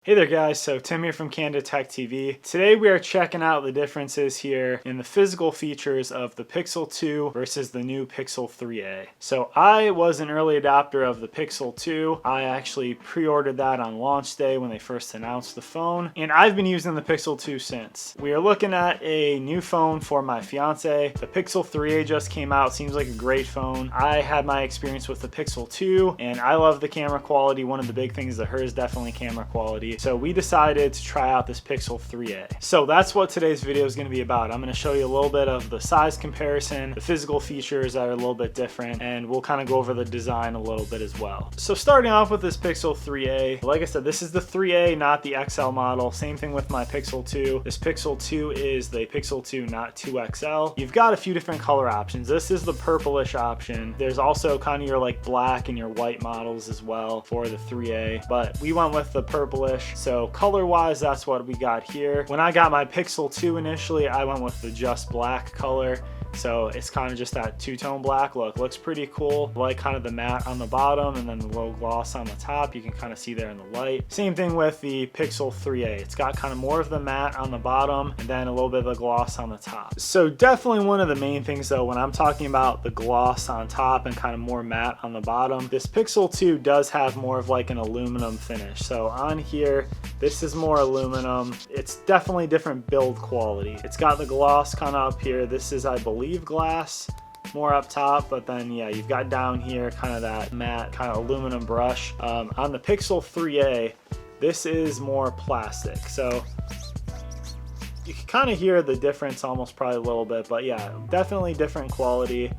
Hey there guys, so Tim here from Candid Tech TV. Today we are checking out the differences here in the physical features of the Pixel 2 versus the new Pixel 3a. So I was an early adopter of the Pixel 2. I actually pre-ordered that on launch day when they first announced the phone, and I've been using the Pixel 2 since. We are looking at a new phone for my fiance. The Pixel 3a just came out, seems like a great phone. I had my experience with the Pixel 2 and I love the camera quality. One of the big things that hers definitely camera quality. So we decided to try out this Pixel 3a. So that's what today's video is going to be about. I'm going to show you a little bit of the size comparison, the physical features that are a little bit different, and we'll kind of go over the design a little bit as well. So starting off with this Pixel 3a, like I said, this is the 3a, not the XL model. Same thing with my Pixel 2. This Pixel 2 is the Pixel 2, not 2XL. You've got a few different color options. This is the purplish option. There's also kind of your like black and your white models as well for the 3a, but we went with the purplish. So color wise, that's what we got here. When I got my Pixel 2 initially, I went with the just black color. So it's kind of just that two-tone black look. Looks pretty cool. I like kind of the matte on the bottom and then the low gloss on the top. You can kind of see there in the light. Same thing with the Pixel 3a. It's got kind of more of the matte on the bottom and then a little bit of the gloss on the top. So definitely one of the main things though, when I'm talking about the gloss on top and kind of more matte on the bottom, this Pixel 2 does have more of like an aluminum finish. So on here, this is more aluminum. It's definitely different build quality. It's got the gloss kind of up here. This is, I believe, glass more up top, but then yeah, you've got down here kind of that matte kind of aluminum brush. On the Pixel 3a, this is more plastic, so you can kind of hear the difference almost probably a little bit, but yeah, definitely different quality.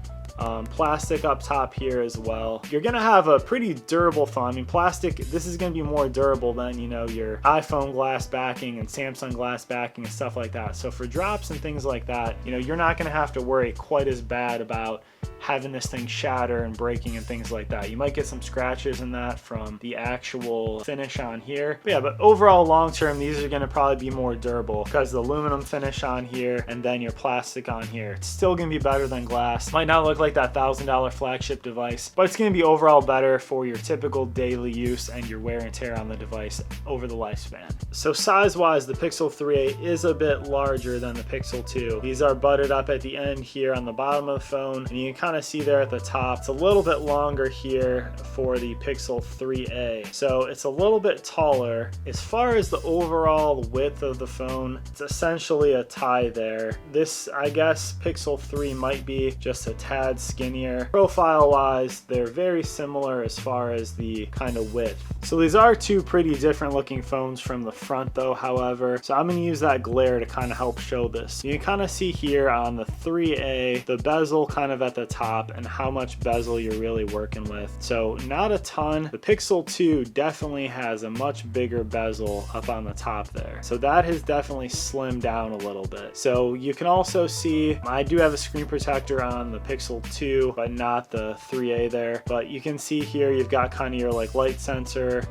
Plastic up top here as well. You're gonna have a pretty durable phone. I mean, plastic, this is gonna be more durable than, you know, your iPhone glass backing and Samsung glass backing and stuff like that. So for drops and things like that, you know, you're not gonna have to worry quite as bad about having this thing shatter and breaking and things like that. You might get some scratches in that from the actual finish on here. But yeah, but overall long term, these are gonna probably be more durable because the aluminum finish on here and then your plastic on here. It's still gonna be better than glass. Might not look like that $1,000 flagship device, but it's gonna be overall better for your typical daily use and your wear and tear on the device over the lifespan. So size wise, the Pixel 3a is a bit larger than the Pixel 2. These are butted up at the end here on the bottom of the phone, and you can kind of see there at the top, it's a little bit longer here for the Pixel 3a. So it's a little bit taller. As far as the overall width of the phone, it's essentially a tie there. This, I guess, Pixel 3 might be just a tad skinnier. Profile wise, they're very similar as far as the kind of width. So these are two pretty different looking phones from the front though, however. So I'm going to use that glare to kind of help show this. You can kind of see here on the 3a, the bezel kind of at the top and how much bezel you're really working with. So not a ton. The Pixel 2 definitely has a much bigger bezel up on the top there. So that has definitely slimmed down a little bit. So you can also see, I do have a screen protector on the Pixel 2, but not the 3a there. But you can see here, you've got kind of your like light sensor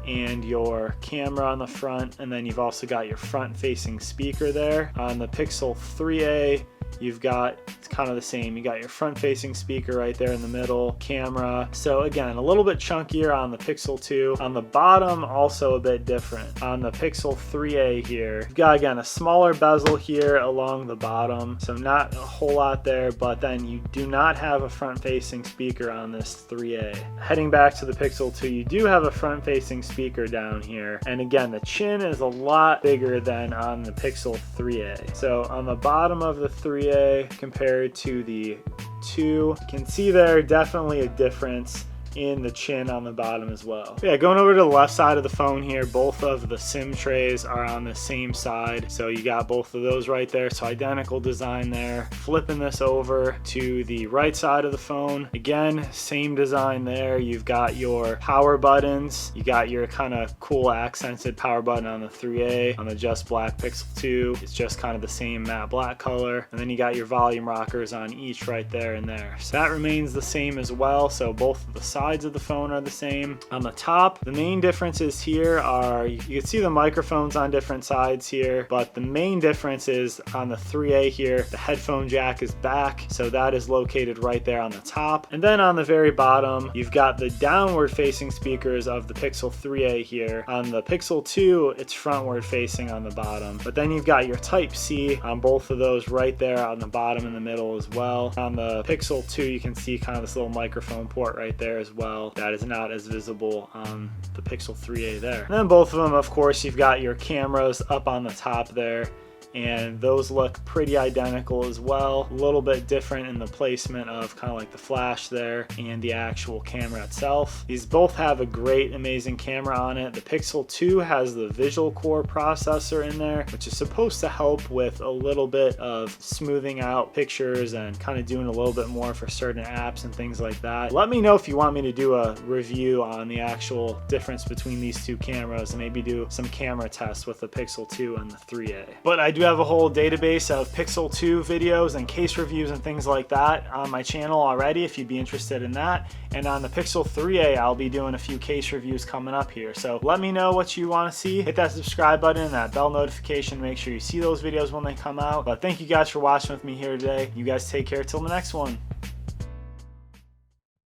and your camera on the front, and then you've also got your front facing speaker there. On the Pixel 3a, you've got, it's kind of the same. You got your front facing speaker right there in the middle, camera. So again, a little bit chunkier on the Pixel 2. On the bottom, also a bit different. On the Pixel 3a here, you've got, again, a smaller bezel here along the bottom. So not a whole lot there, but then you do not have a front facing speaker on this 3a. Heading back to the Pixel 2, you do have a front facing speaker down here. And again, the chin is a lot bigger than on the Pixel 3a. So on the bottom of the 3a, compared to the 2, you can see there definitely a difference in the chin on the bottom as well. Yeah, going over to the left side of the phone here, both of the SIM trays are on the same side. So you got both of those right there. So identical design there. Flipping this over to the right side of the phone, again, same design there. You've got your power buttons. You got your kind of cool accented power button on the 3a. On the just black Pixel 2, it's just kind of the same matte black color. And then you got your volume rockers on each right there and there. So that remains the same as well. So both of the sides sides of the phone are the same. On the top, the main differences here are, you can see the microphones on different sides here, but the main difference is on the 3A here, the headphone jack is back, so that is located right there on the top. And then on the very bottom, you've got the downward facing speakers of the Pixel 3A here. On the Pixel 2, it's frontward facing on the bottom, but then you've got your Type-C on both of those right there on the bottom in the middle as well. On the Pixel 2, you can see kind of this little microphone port right there as well. That is not as visible on the Pixel 3A there. And then both of them, of course, you've got your cameras up on the top there, and those look pretty identical as well. A little bit different in the placement of kind of like the flash there and the actual camera itself. These both have a great, amazing camera on it. The Pixel 2 has the Visual Core processor in there, which is supposed to help with a little bit of smoothing out pictures and kind of doing a little bit more for certain apps and things like that. Let me know if you want me to do a review on the actual difference between these two cameras and maybe do some camera tests with the Pixel 2 and the 3A. But I do have a whole database of Pixel 2 videos and case reviews and things like that on my channel already if you'd be interested in that. And on the Pixel 3A, I'll be doing a few case reviews coming up here. So let me know what you want to see. Hit that subscribe button and that bell notification. Make sure you see those videos when they come out. But thank you guys for watching with me here today. You guys take care till the next one.